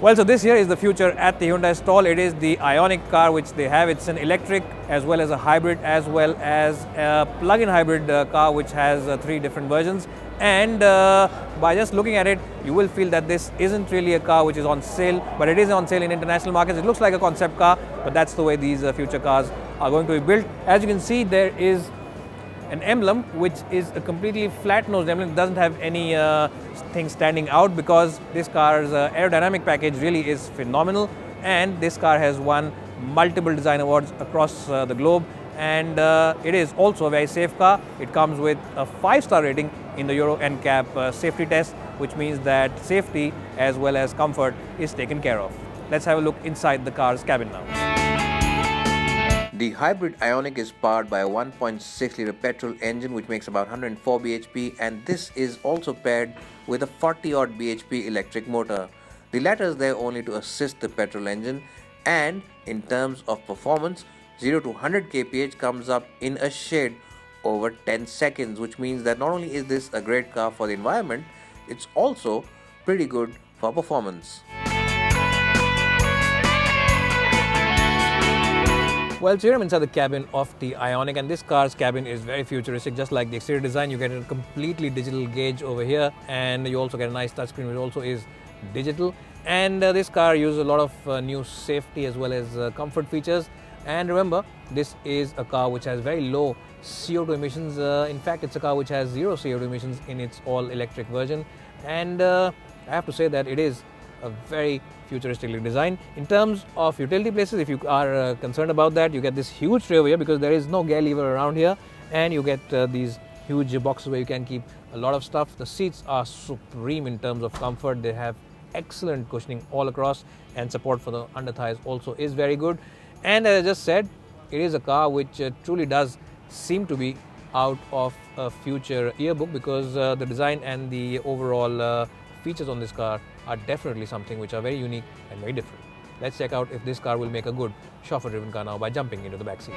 Well, so this here is the future at the Hyundai stall. It is the Ioniq car which they have. It's an electric as well as a hybrid as well as a plug-in hybrid car which has 3 different versions. And by just looking at it, you will feel that this isn't really a car which is on sale, but it is on sale in international markets. It looks like a concept car, but that's the way these future cars are going to be built. As you can see, there is an emblem which is a completely flat-nosed emblem. It doesn't have any thing standing out because this car's aerodynamic package really is phenomenal, and this car has won multiple design awards across the globe, and it is also a very safe car. It comes with a 5-star rating in the Euro NCAP safety test, which means that safety as well as comfort is taken care of. Let's have a look inside the car's cabin now. The hybrid Ioniq is powered by a 1.6-litre petrol engine which makes about 104 bhp, and this is also paired with a 40-odd bhp electric motor. The latter is there only to assist the petrol engine, and in terms of performance, 0 to 100 kph comes up in a shade over 10 seconds, which means that not only is this a great car for the environment, it's also pretty good for performance. Well, so here I'm inside the cabin of the Ioniq, and this car's cabin is very futuristic. Just like the exterior design, you get a completely digital gauge over here, and you also get a nice touchscreen which also is digital. And this car uses a lot of new safety as well as comfort features. And remember, this is a car which has very low CO2 emissions. In fact, it's a car which has 0 CO2 emissions in its all-electric version. And I have to say that it is a very futuristically designed. In terms of utility places, if you are concerned about that, you get this huge tray over here because there is no gear lever around here, and you get these huge boxes where you can keep a lot of stuff. The seats are supreme in terms of comfort. They have excellent cushioning all across, and support for the under thighs also is very good. And as I just said, it is a car which truly does seem to be out of a future yearbook, because the design and the overall features on this car are definitely something which are very unique and very different. Let's check out if this car will make a good chauffeur-driven car now by jumping into the back seat.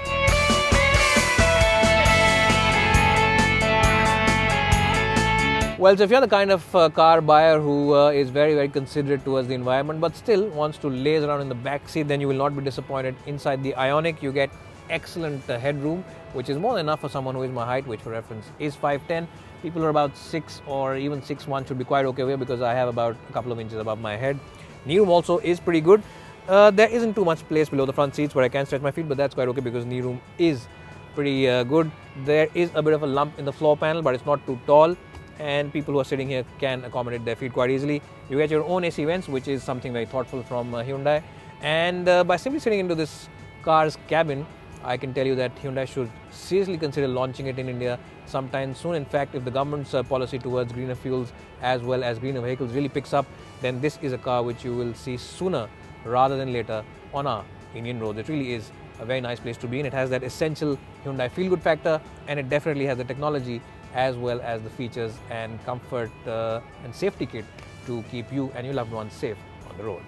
Well, so if you're the kind of car buyer who is very considerate towards the environment but still wants to laze around in the back seat, then you will not be disappointed. Inside the Ioniq, you get excellent headroom, which is more than enough for someone who is my height, which for reference is 5'10". People who are about 6 or even 6'1" should be quite okay here, because I have about a couple of inches above my head. Knee room also is pretty good. There isn't too much place below the front seats where I can stretch my feet, but that's quite okay because knee room is pretty good. There is a bit of a lump in the floor panel, but it's not too tall, and people who are sitting here can accommodate their feet quite easily. You get your own AC vents, which is something very thoughtful from Hyundai. And by simply sitting into this car's cabin, I can tell you that Hyundai should seriously consider launching it in India sometime soon. In fact, if the government's policy towards greener fuels as well as greener vehicles really picks up, then this is a car which you will see sooner rather than later on our Indian roads. It really is a very nice place to be in. It has that essential Hyundai feel-good factor, and it definitely has the technology as well as the features and comfort and safety kit to keep you and your loved ones safe on the road.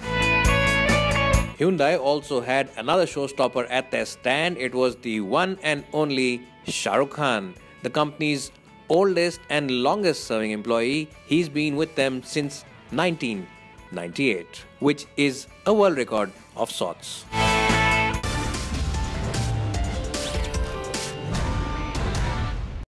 Hyundai also had another showstopper at their stand. It was the one and only Shahrukh Khan, the company's oldest and longest serving employee. He's been with them since 1998, which is a world record of sorts.